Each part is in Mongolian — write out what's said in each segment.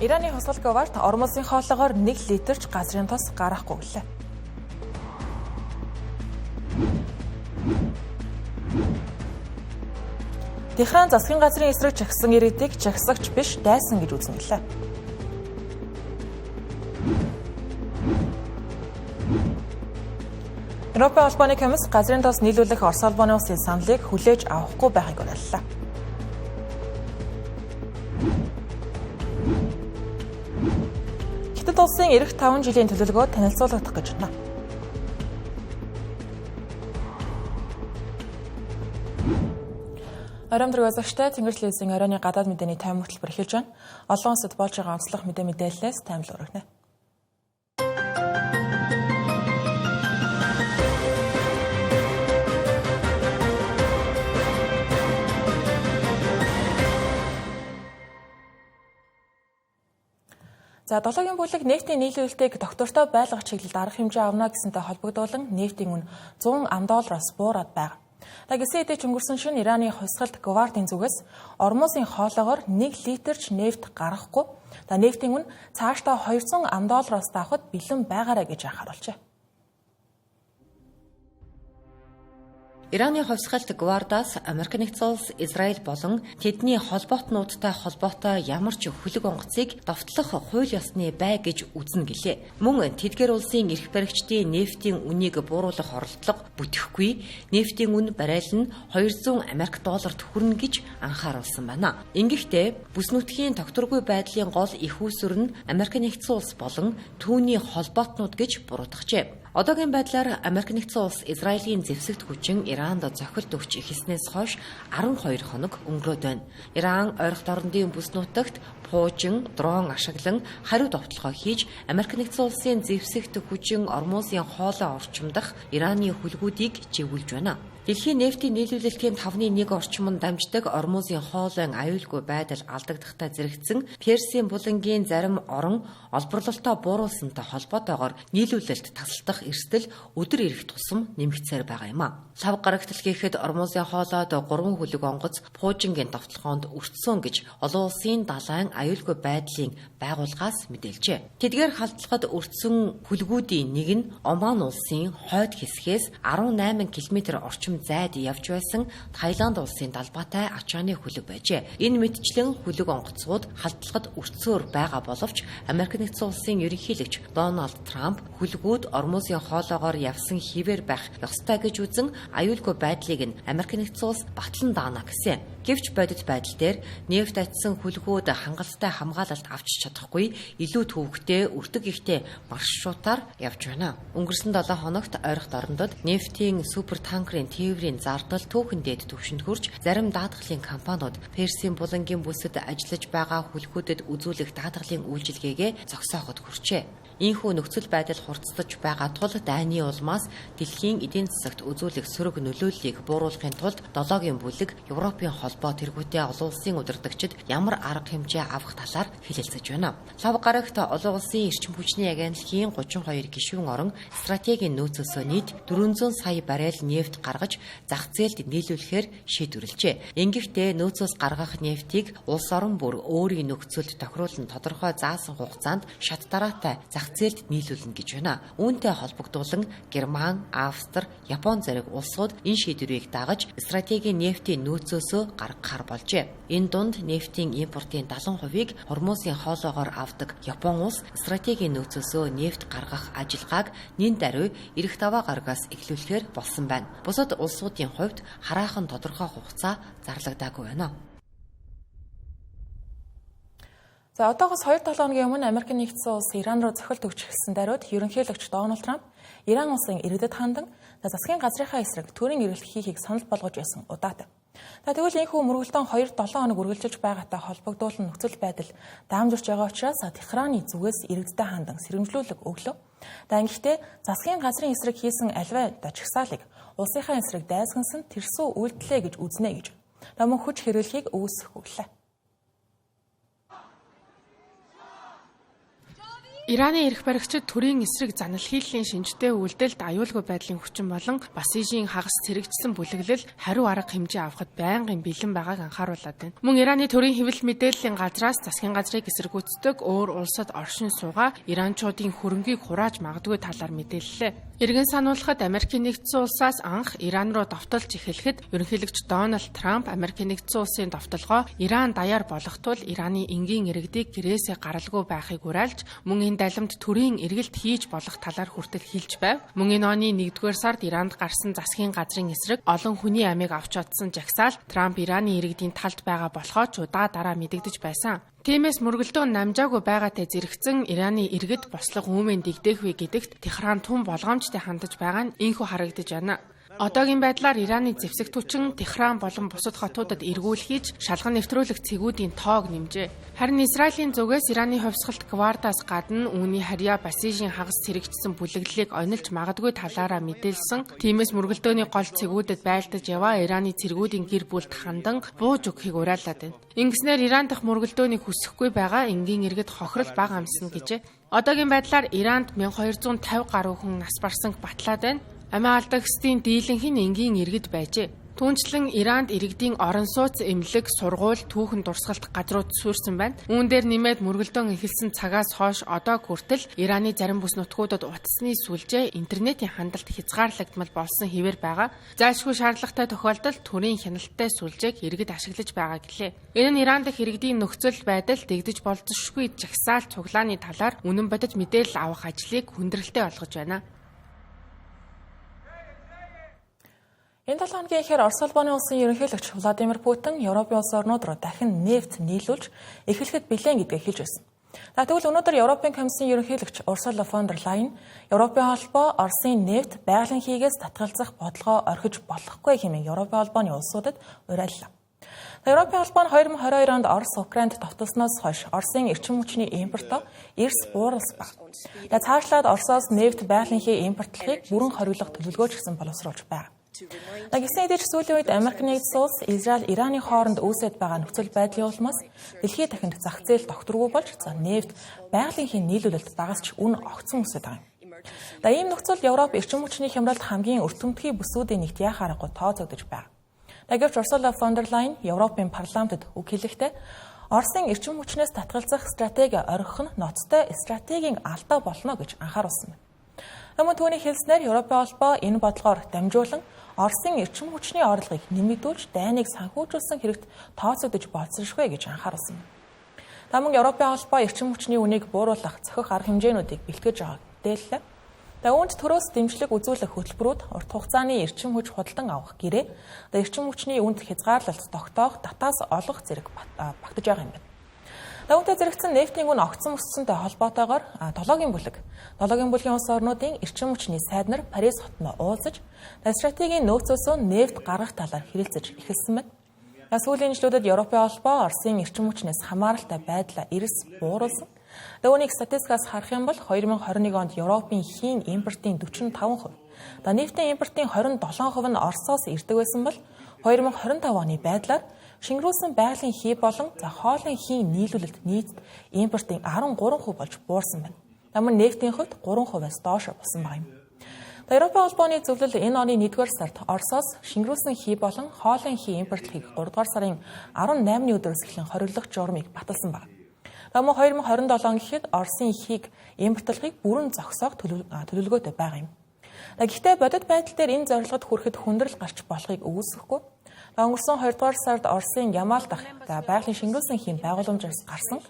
Ираны хосгол говарт ормосын хоолоогоор 1 литрч газрын тос гарахгүй гэлээ. Техран засгийн газрын эсрэг чагсан ирээдийг чагсагч биш дайсан гэж үзнэ гэлээ. Европын холбооны комисс газрын тос нийлүүлэх Орос улбаны улсын саналыг хүлээж авахгүй байхыг уриаллаа. Хятад улсын эх 5 жилийн төлөвлөгөө танилцуулагдах гэж байна. Оройн дөрвөсөгчтэй Тэнгэр телевизийн оройны гадаад мэдээний тайм хөтөлбөр эхэлж байна. Олон улсад болж байгаа онцлог мэдээллээс таймлал өргөнө. За 7-гийн бүлэг нефтийн нийлүүлэлтийг доктортой байлгах чиглэлд арга хэмжээ авна гэсэнтэй холбогдуулан нефтийн үн $100 буураад байна. Гэсэн хэдий ч өнгөрсөн шөнө Ираны хувьсгалт Говардын зүгээс ормосын хоолоогоор 1 литрч нефт гаргахгүй. Нефтийн үн цаашдаа $200 давахад бэлэн байгаарай гэж анхааруулжээ. Ираны хувьсгалт Гвардаас Америк нэгдсэн улс, Израиль болон тэдний холбоотнуудтай холбоотой ямар ч хөлөг онгоцыг давтлах хууль ёсны бай гэж үзнэ гэлээ. Мөн тэдгээр улсын эрх баригчдын нефтийн үнийг бууруулах оролдлого бүтэхгүй, нефтийн үн баррел нь $200 хүрнэ гэж анхааруулсан байна. Ингэхдээ бүс нутгийн тогтворгүй байдлын гол их үүсвэр нь Америк нэгдсэн улс болон түүний холбоотнууд гэж буруутгажээ. Одоогийн байдлаар Америк нэгдсэн улс Израилийн зэвсэгт хүчин Иранд зохилт өгч эхэлснээс хойш 12 хоног өнгөрөөд байна. Иран ойролт орндын бүс нутагт пуужин, дрон ашиглан хариу довтлогоо хийж Америк нэгдсэн улсын зэвсэгт хүчин ормосын хоолой орчимдох Ираны хүлгүүдийг живүүлж байна. Дэлхийн нефтийн нийлүүлэлтийн 5.1 орчмонд дамждаг ормосын хоолойн аюулгүй байдал алдагдахтай зэрэгцэн Персийн булангийн зарим орон олборлолтоо бууруулсантай холбоотойгоор нийлүүлэлт тасалдах эрсдэл өдөр ирэх тусам нэмэгдсээр байгаа юм а. Лав гарагтал хийхэд ормосын хоолойд 3 хөлөг онгоц пуужингийн довтлохоонд өртсөн гэж олон улсын далайн аюулгүй байдлын байгууллагаас мэдээлжээ. Тэдгээр халдлагад өртсөн хөлгүүдийн нэг нь Оман улсын хойд хэсгээс 18 км орчим зайд явж байсан Таиланд улсын далбаатай ачааны хөлөг байжээ. Энэ мэтчлэн хөлөг онгоцууд халдлагад өртсөөр байгаа боловч Америк нэгдсэн улсын ерөнхийлөгч Дональд Трамп хөлгүүд ормосын хоолоогоор явсан хിവэр байх ёстой гэж үзэн аюулгүй байдлыг нь Америк нэгдсэн улс батлан даана гэсэн. Гэвч бодит байдал дээр нефт атсан хөлгүүд хангалттай хамгаалалт авч чадахгүй илүү төвөгтэй өртөг ихтэй маршрутаар явж байна. Өнгөрсөн 7 хоногт ойролт орондод нефтийн супер танкерын тээврийн зардал түүхэн дээд түвшинд хүрч зарим даатгалын компаниуд Персийн булангийн бүсэд ажиллаж байгаа хөлгүүдэд үзүүлэх даатгалын үйлчилгээгээ зогсооход хүрчээ. Ийхүү нөхцөл байдал хурцлаж байгаа тул дайны улмаас дэлхийн эдийн засагт үзүүлэх сөрөг нөлөөллийг бууруулахын тулд 7-гийн бүлэг Европын холбоо тэргүүтээ олон улсын удирдагчид ямар арга хэмжээ авах талаар хэлэлцэж байна. Лав гарагт олон улсын эрчим хүчний агентлагийн 32 гишүүн орон стратегийн нөөцөөсөө нийт 400 сая баррел нефт гаргаж зах зээлд нийлүүлэхээр шийдвэрлэжээ. Ингэхдээ нөөцөөс гаргах нефтийг улс орон бүр өөрийн нөхцөлд тохируулан тодорхой заасан хугацаанд шат дараатай зах зээлд нийлүүлнэ гэж байна. Үүнтэй холбогдуулан Герман, Австри, Япон зэрэг улсууд энэ шийдвэрийг дагаж стратегийн нефтийн нөөцөөсөө гаргахаар болжээ. Энэ дунд нефтийн импортын 70%-ийг Хормозын хоолоогоор авдаг Япон улс стратегийн нөөцөөсөө нефт гаргах ажиллагааг нэн даруй эх 5 гарагаас эхлүүлэхээр болсон байна. Бусад улсуудын хувьд хараахан тодорхой хугацаа зарлагдаагүй байна. За одоогоос 2-7 хоногийн өмнө Америк нэгдсэн улс Иран руу зохилт өгч эхэлсэн даруйд ерөнхийлөгч Дональд Трамп Иран улсын иргэдэд хандан засгийн газрынхаа эсрэг төрийн эргэлт хийхийг санал болгож байсан удаатай. Тэгвэл энэхүү мөргөлдөөн 2-7 хоног үргэлжилж байгаатай холбогдуулан нөхцөл байдал даамжирч байгаа учраас Техраны зүгээс иргэдэд хандан сэрэмжлүүлэг өглөө. Ингэхдээ засгийн газрын эсрэг хийсэн альва чагсаалыг улсынхаа эсрэг дайсгансан тэрсүү үйлдэлээ гэж үзнэ гэж. Мөн хүч хэрэглэхийг үүсэх өглөө. Ираны эрх баригчид төрийн эсрэг занал хийлийн шинжтэй үйлдэлд аюулгүй байдлын хүчин болон Басижийн хагас цэрэгдсэн бүлэглэл хариу арга хэмжээ авахд байнгын бэлэн байгааг анхааруулад байна. Мөн Ираны төрийн хэвлэл мэдээллийн газраас засгийн газрыг эсэргүүцдэг өөр улсад оршин суугаа иранчуудын хөрөнгийг хурааж магадгүй талаар мэдээллээ. Иргэн сануулахад Америкийн нэгдсэн улсаас анх Иран руу довтолж эхлэхэд ерөнхийлөгч Дональд Трамп Америкийн нэгдсэн улсын довтолгоо Иран даяар болгох тул Ираны энгийн иргэдийг гэрээсээ гаралгүй байхыг уриалж мөн энэ далимд төрийн эргэлт хийж болох талаар хүртэл хэлж байв. Мөн энэ оны 1-р сард Иранд гарсан засгийн газрын эсрэг олон хүний амийг авч чадсан жагсаал Трамп Ираны иргэдийн талд байгаа болохоо ч удаа дараа мэдэгдэж байсан. Тиймээс мөргөлдөөн намжаагүй байгаатай зэрэгцэн Ираны иргэд бослого үүмэн дэгдээх вэ гэдэгт Техран тун болгоомжтой хандаж байгаа нь инхүү харагдаж байна. Одоогийн байдлаар Ираны зэвсэг түвшин Техран болон бусад хотуудад эргүүлхийж шалган нэвтрүүлэх цэгүүдийн тоог нэмжээ. Харин Израилийн зүгээс Ираны хувьсгалт гвардаас гадна үүний харьяа Басижийн хагас цэрэгдсэн бүлэглэлийг онилж магадгүй талаараа мэдээлсэн. Тиймээс мөргөлдөөний гол цэгүүдэд байлдаж яваа Ираны цэргүүдийн гэр бүлд хандан бууж өгөхийг уриалаад байна. Ингэснээр Иран дахь мөргөлдөөнийг хүсэхгүй байгаа энгийн иргэд хохирол бага амсна гэжээ. Одоогийн байдлаар Иранд 1250 гаруй хүн нас барсанг батлаад байна. Амиа алдагсдын дийлэнх нь энгийн иргэд байжээ. Түүнчлэн Иранд иргэдийн орон сууц, эмнэлэг, сургууль, түүхэн дурсгалт газрууд суурсан байна. Үүн дээр нэмээд мөргөлдөөн эхэлсэн цагаас хойш одоо хүртэл Ираны зарим бүс нутгуудад утасны сүлжээ, интернетийн хандлт хязгаарлагдмал болсон хэвээр байгаа. Зайлшгүй шаардлагатай тохиолдолд төрийн хяналттай сүлжээг иргэд ашиглаж байгаа гэлээ. Энэ нь Иран дахь иргэдийн нөхцөл байдал дэгдэж болзошгүй жагсаал цуглааны талаар үнэн бодож мэдээлэл авах ажлыг хүндрэлтэй болгож байна. Энэ 7 хоногийн ихэр Орос улбаны улсын ерөнхийлөгч Владимир Путин Европын улс орнууд руу дахин нефт нийлүүлж эхлэхэд бэлэн гэдгийг хэлж байсан. Тэгвэл өнөөдөр Европын комиссийн ерөнхийлөгч Урсула фон дер Лайен Европын холбоо Оросын нефт байгалийн хийгээс татгалзах бодлогоо орхиж болохгүй хэмээн Европын холбооны улсуудад уриаллаа. Европын холбоо нь 2022 онд Орос Украинд товтлосноос хойш Оросын эрчим хүчний импортоо эрс бууралсан байна. Цаашлаад Оросоос нефт байгалийн хий импортлохыг бүрэн хориглох төлөвлөгөөч гэсэн боловсруулж байна. Гэсэн хэдий ч сүүлийн үед Америк нэгдсэн улс Израиль Ираны хооронд үүсэж байгаа нөхцөл байдлын улмаас дэлхийн дахинд зах зээл докторгүй болж нефт байгалийн хий нийлүүлэлт багасч үн огцсон үсэт байгаа юм. Ийм нөхцөлд Европ эрчим хүчний хямралд хамгийн өртөмтгий бүсүүдийн нэгт яах аргагүй тооцогдож байна. Гэвч Урсула фон дер Лайен Европын парламентд үг хэлэхдээ Оросын эрчим хүчнээс татгалзах стратеги орхих нь ноцтой стратегийн алдаа болно гэж анхааруулсан байна. Мөн түүний хэлснээр Европын холбоо энэ бодлогоор дамжуулан Оросын эрчим хүчний орлогыг нэмэгдүүлж дайныг санхүүжүүлсэн хэрэгт тооцогдож болцсоншгүй гэж анхааруулсан байна. Мөн Европын холбоо эрчим хүчний үнийг бууруулах зохих арга хэмжээнүүдийг бэлтгэж байгааг мэдээллээ. Үүнд төрөөс дэмжлэг үзүүлэх хөтөлбөрүүд урт хугацааны эрчим хүч худалдан авах гэрээ, эрчим хүчний үнд хязгаарлалт тогтоох, татаас олох зэрэг багтаж байгаа юм байна. Үүнтэй зэрэгцэн нефтийн үн огцсон өссөнтэй холбоотойгоор долоогийн бүлгийн улс орнуудын эрчим хүчний сайд нар Парис хотод уулзаж стратегийн нөөцөөсөө нефт гаргах талаар хэлэлцэж эхэлсэн байна. Сүүлийн жилүүдэд Европын холбоо Оросын эрчим хүчнээс хамааралтай байдлаа эрс бууруулсан. Үүнийг статистикаас харах юм бол 2021 онд Европын хийн импортын 45%, нефтийн импортын 27% нь Оросоос ирдэг байсан бол 2025 оны байдлаар шингэрүүлсэн байгалийн хий болон хоолойн хийн нийлүүлэлт нийт импортын 13% болж буурсан байна. Мөн нефтийн хувьд 3%-аас доош болсон байна. Европын холбооны зөвлөл энэ оны 1-р сард Оросоос шингэрүүлсэн хий болон хоолойн хий импортлохыг 3-р сарын 18-ны өдрөөс эхлэн хориглох журмыг баталсан байна. Мөн 2027 гэхэд Оросын хийг импортлохыг бүрэн зогсоох төлөвлөгөөтэй байгаа юм. Гэхдээ бодит байдал дээр энэ зорилгод хүрэхэд хүндрэл гарч болохыг үүсэхгүй. Өнгөрсөн 2-р сард Оросын Ямал дахь байгалийн шингэрүүлсэн хийн байгууламжаас гарсан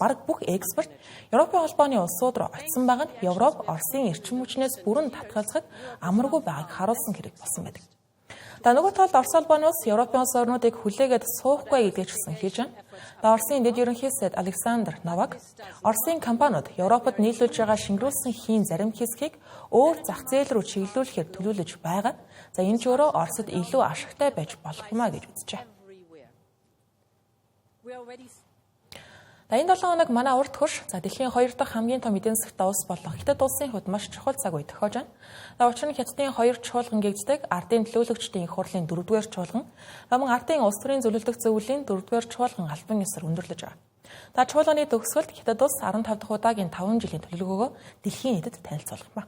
бараг бүх экспорт Европын холбооны улсууд руу очсон байгаа нь Европ Оросын эрчим хүчнээс бүрэн татгалзахад амаргүй байгааг харуулсан хэрэг болсон байдаг. Нөгөө талд Орос улбаны улс Европын улс орнуудыг хүлээгээд суухгүй гэдгийг ч хэлж байна. Оросын дэд ерөнхий сайд Александр Новак Оросын компаниуд Европод нийлүүлж байгаа шингэрүүлсэн хийн зарим хэсгийг өөр зах зээл рүү чиглүүлэхээр төлөвлөж байгаа. Энэ ч өөрөө Оросд илүү ашигтай байж болох юмаа гэж үзжээ. Энэ 7 хоног манай урд хөрш дэлхийн 2 дахь хамгийн том эдийн засгтай улс болох Хятад улсын хувьд маш чухал цаг үе тохиож байна. Учир нь Хятадын 2 чуулган гэгддэг ардын төлөөлөгчдийн их хурлын 4-р чуулган, мөн ардын улс төрийн зөвлөлдөх зөвлөлийн 4-р чуулган албан ёсоор өндөрлөж байгаа. За чуулганы төгсгөлд Хятад улс 15 дахь удаагийн 5 жилийн төлөвлөгөөгөө дэлхийн нийтэд танилцуулах ба.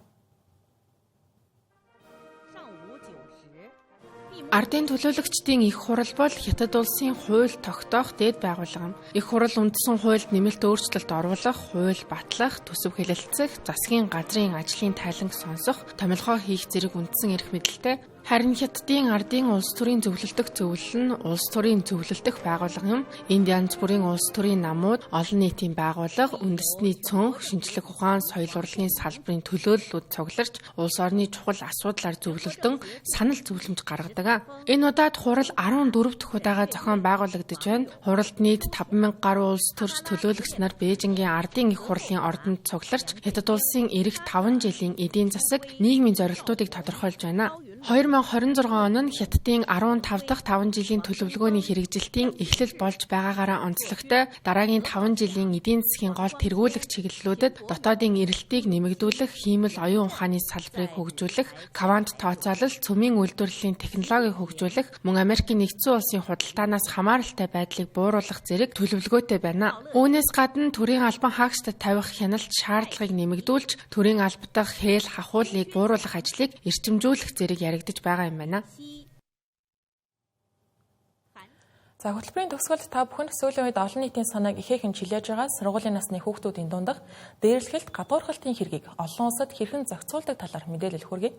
Ардын төлөөлөгчдийн их хурал бол Хятад улсын хууль тогтоох дэд байгууллага юм. Их хурал үндсэн хуульд нэмэлт өөрчлөлт оруулах, хууль батлах, төсөв хэлэлцэх, засгийн газрын ажлын тайланг сонсох, томилгоо хийх зэрэг үндсэн эрх мэдэлтэй. Харин Хятадын ардын улс төрийн зөвлөлдөх зөвлөл нь улс төрийн зөвлөлдөх байгууллага юм. Энд янз бүрийн улс төрийн намууд, олон нийтийн байгууллага, үндэсний цонх, шинжлэх ухаан, соёл урлагийн салбарын төлөөллүүд цугларч, улс орны чухал асуудлаар зөвлөлдөн санал зөвлөмж гаргадаг. Энэ удаад хурал 14 дахь удаага зохион байгуулагдаж байна. Хуралд нийт 5,000 гаруй улс төрч төлөөлөгч нар Бээжингийн ардын их хурлын ордонд цугларч, Хятад улсын эх 5 жилийн эдийн засаг, нийгмийн зорилтуудыг тодорхойлж байна. 2026 он нь Хятадын 15 дахь 5 жилийн төлөвлөгөөний хэрэгжилтийн эхлэл болж байгаагаараа онцлогтой. Дараагийн 5 жилийн эдийн засгийн гол тэргүүлэх чиглэлүүдэд дотоодын эрэлтийг нэмэгдүүлэх, хиймэл оюун ухааны салбарыг хөгжүүлэх, квант тооцоолол, цөмийн үйлдвэрлэлийн технологиг хөгжүүлэх, мөн Америкийн нэгдсэн улсын худалдаанаас хамааралтай байдлыг бууруулах зэрэг төлөвлөгөөтэй байна. Үүнээс гадна төрийн албан хаагчдад тавих хяналт шаардлагыг нэмэгдүүлж, төрийн алба дахь хээл хахуулыг бууруулах ажлыг эрчимжүүлэх зэрэг яригдж байгаа юм байна. За хөтөлбөрийн төгсгөлд та бүхэн сүүлийн үед олон нийтийн санааг ихээхэн чилээж байгаа сургуулийн насны хүүхдүүдийн дундах дээрлэхэлт гадуурхалтын хэргийг олон улсад хэрхэн зохицуулдаг талаар мэдээлэл хүргэе.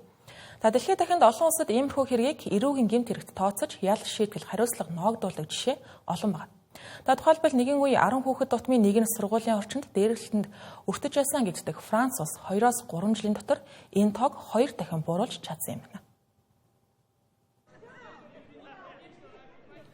За дэлхийд дахинд олон улсад иймэрхүү хэргийг эрүүгийн гэмт хэрэгт тооцож ял шийтгэл хариуцлага ноогдуулдаг жишээ олон байна. За тухайлбал нэгэн үе 10 хүүхэд тутмын нэг нь сургуулийн орчинд дээрлэлтэнд өртөж байсан гэгддэг Франц улс 2-3 жилийн дотор энэ тоог 2 дахин бууруулж чадсан юм байна.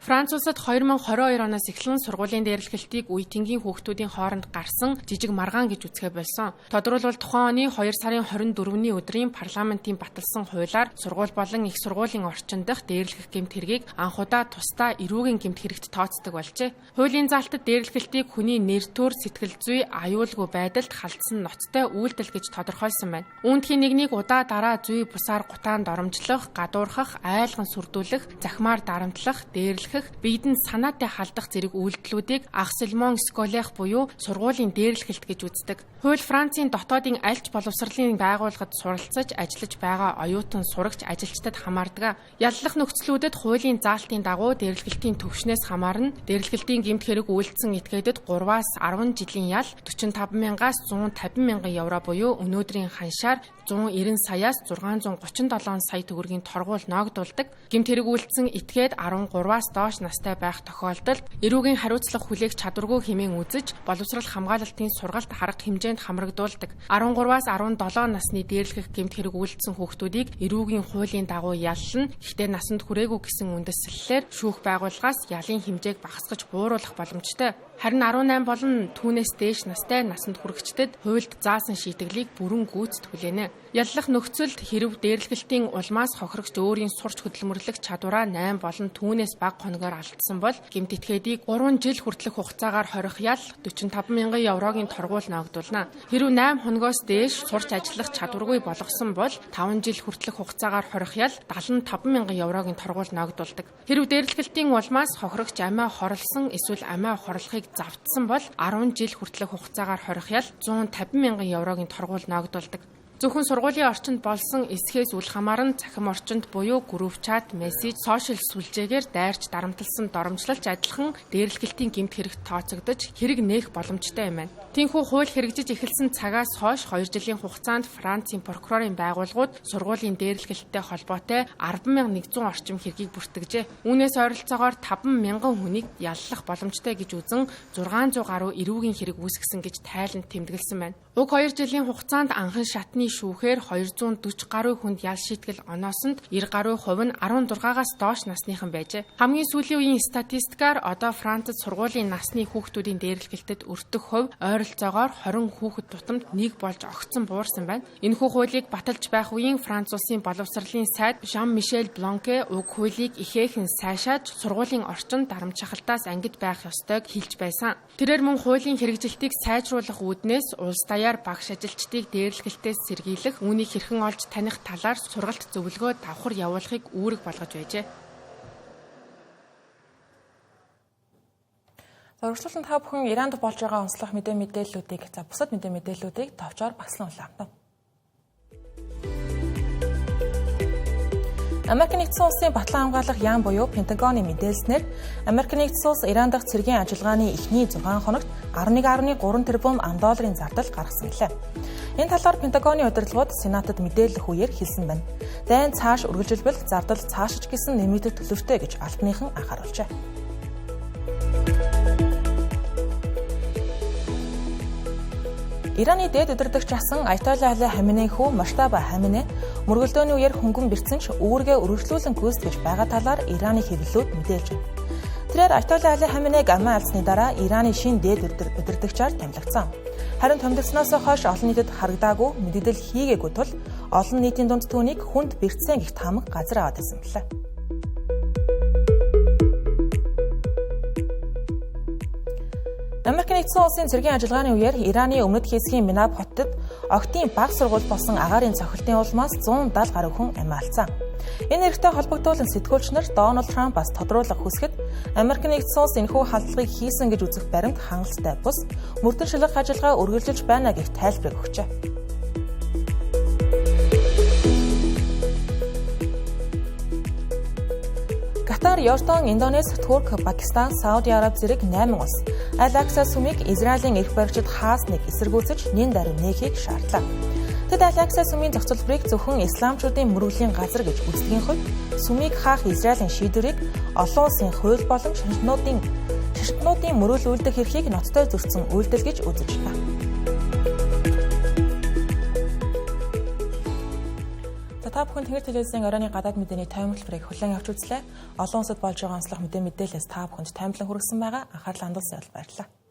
Франц улсад 2022 оноос эхлэн сургуулийн дээрлэхэлтийг үе тэнгийн хүүхдүүдийн хооронд гарсан жижиг маргаан гэж үзэхэ болсон. Тодорхойлбол тухайн оны 2 сарын 24-ний өдрийн парламентын баталсан хуулиар сургууль болон их сургуулийн орчин дах дээрлэх гэмт хэргийг анх удаа тусдаа эрүүгийн гэмт хэрэгт тооцдог болжээ. Хуулийн заалтад дээрлэхэлтийг хүний нэр төр, сэтгэл зүй, аюулгүй байдалд халтсан ноцтой үйлдэл гэж тодорхойлсон байна. Үүндхийн нэгнийг удаа дараа зүй бусаар гутаан доромжлох, гадуурхах, айлган сүрдүүлэх, захимаар дарамтлах, дээрлэх, биедэн санаатай халдах зэрэг үйлдэлүүдийг аксельмон сколех буюу сургуулийн дээрлэхэлт гэж үздэг. Хууль Францын дотоодын альч боловсролын байгууллагад суралцаж ажиллаж байгаа оюутан сурагч ажилчдад хамаардаг. Яллах нөхцлүүдэд хуулийн заалтын дагуу дээрлэхэлтийн төвшнөөс хамаарна. Дээрлэхэлтийн гэмт хэрэг үйлдсэн этгээдэд 3-аас 10 жилийн ял, 45,000-аас 150,000 евро буюу өнөөдрийн ханшаар 190 саяас 637 сая төгрөгийн торгуул ноогдуулдаг. Гэмт хэрэг үйлдсэн этгээд 13-аас доош настай байх тохиолдолд эрүүгийн хариуцлага хүлээх чадваргүй хэмээн үзэж боловсрол хамгаалалтын сургалт харах хэмжээнд хамрагдуулдаг. 13-аас 17 насны дээрлэх гэмт хэрэг үйлдсэн хүүхдүүдийг эрүүгийн хуулийн дагуу яллна. Гэхдээ насанд хүрээгүй гэсэн үндэслэлээр шүүх байгууллагаас ялын хэмжээг багасгаж бууруулах боломжтой. Харин 18 болон түүнээс дээш настай насанд хүрэгчдэд хуульд заасан шийтгэлийг бүрэн гүйцэд хүлээнэ. Яллах нөхцөлд хэрв дээрлэхэлтийн улмаас хохирогч өөрийн сурч хөдөлмөрлөх чадвараа 8 болон түүнээс бага хоногоор алдсан бол гэмт этгээдийг 3 жил хүртэлх хугацаагаар хорих ял 45,000 еврогийн торгуул ноогдуулна. Хэрв 8 хоногоос дээш сурч ажиллах чадваргүй болгосон бол 5 жил хүртэлх хугацаагаар хорих ял 75,000 еврогийн торгуул ноогдуулдаг. Хэрв дээрлэхэлтийн улмаас хохирогч амиа хорлсон эсвэл амиа хорлохыг завдсан бол 10 жил хүртэлх хугацаагаар хорих ял 150,000 еврогийн торгуул ноогдуулдаг. Зөвхөн сургуулийн орчинд болсон эсхээс үл хамааран цахим орчинд буюу групп чат, мессеж, сошиал сүлжээгээр дайрч дарамтлсан доромжлолч адилхан дээрлэхэлтийн гэмт хэрэгт тооцогдож хэрэг нээх боломжтой юм байна. Тинхүү хууль хэрэгжиж эхэлсэн цагаас хойш 2 жилийн хугацаанд Францын прокурорын байгууллагууд сургуулийн дээрлэхэлттэй холбоотой 10,100 орчим хэргийг бүртгэжээ. Үүнээс ойролцоогоор 5,000 хүнийг яллах боломжтой гэж үзэн 600 гаруй эрүүгийн хэрэг үүсгэсэн гэж тайланд тэмдэглэсэн байна. Уг 2 жилийн хугацаанд анхан шатны шүүхээр 240 гаруй хүнд ял шийтгэл оноосонд 90 гаруй хувь нь 16-аас доош насныхан байжээ. Хамгийн сүүлийн үеийн статистикаар одоо Францад сургуулийн насны хүүхдүүдийн дээрлэхэлтэд өртөх хувь ойролцоогоор 20 хүүхэд тутамд 1 болж огцон буурсан байна. Энэхүү хуулийг баталж байх үеийн Франц улсын боловсролын сайд Жан-Мишель Бланке уг хуулийг ихээхэн сайшааж сургуулийн орчинд дарамтшахалтаас ангид байх ёстойг хэлж байсан. Тэрээр мөн хуулийн хэрэгжилтийг сайжруулах үүднээс улс даяар багш ажилчдыг дээрлэхэлтээс сэргийлэх, үүнийг хэрхэн олж таних талаар сургалт зөвлөгөө давхар явуулахыг үүрэг болгож байжээ. За үргэлжлүүлэн та бүхэн Иранд болж байгаа онцлог мэдээллүүдийг бусад мэдээллүүдийг товчоор багслан улаана. Америк нэгдсэн улсын батлан хамгаалах яам буюу Пентагоны мэдээлснээр Америк нэгдсэн улс Иран дахь цэргийн ажиллагааны эхний 6 хоногт 11.3 тэрбум $, зардал гаргасан гэлээ. Энэ талаар Пентагоны удирдлагууд Сенатад мэдээлэх үеэр хэлсэн байна. Дайн цааш үргэлжилбэл зардал цаашиж гисэн нэмэгдэх төлөвтэй гэж албаныхан анхааруулжээ. Ираны дээд удирдагч асан Аятолла Али Хаменеи хүү Муштаба Хаменеи мөргөлдөөний үеэр хөнгөн бэртсэн ч үүргээ үргэлжлүүлэн гүйцэтгэж байгаа талаар Ираны хэвлэлүүд мэдээлж байна. Тэрээр Аятолла Али Хаменеиг амиа алдсны дараа Ираны шинэ дээд удирдагчаар томилогдсон. Харин томилогдсноос хойш олон нийтэд харагдаагүй мэдээлэл хийгээгүй тул олон нийтийн дунд түүнийг хүнд бэртсэн гэх таамаг газар аваад байсан билээ. Америк нэгдсэн улсын цэргийн ажиллагааны үеэр Ираны өмнөд хэсгийн Минаб хотод октийн баг сургууль болсон агаарын цохилтын улмаас 170 гаруй хүн амиа алдсан. Энэ хэрэгтэй холбогдуулан сэтгүүлч нар Дональд Трампаас тодруулах хүсгэд Америк нэгдсэн улс энэхүү халдлагыг хийсэн гэж үзэх баримт хангалттай бус мөрдөн шилэх ажиллагаа үргэлжилж байна гэх тайлбарыг өгчээ. Катар, Йордан, Индонез, Турк, Пакистан, Сауди Араб зэрэг 8 улс Аль-Акса сүмийг Израилийн эрх баригчид хаас нэг эсэргүүцэж нэн даруй нээхийг шаардлаа. Тэд Аль-Акса сүмийн зохицолборыг зөвхөн исламчуудын мөрөглийн газар гэж үздэгийн хувьд сүмийг хаах Израилийн шийдвэрийг олон улсын хууль болон шашинтнуудын мөрөөл үйлдэх эрхийг ноцтой зөрчсөн үйлдэл гэж үзэж байна. Та бүхэн Тэнгэр телевизийн оройны гадаад мэдээний таймер хэлбэрийг хүлээн авч үзлээ. Олон улсад болж байгаа онцлог мэдээлэлээс та бүхэнд таймлан хүргэсэн байгаа. Анхаарлаа хандуулсан баярлалаа.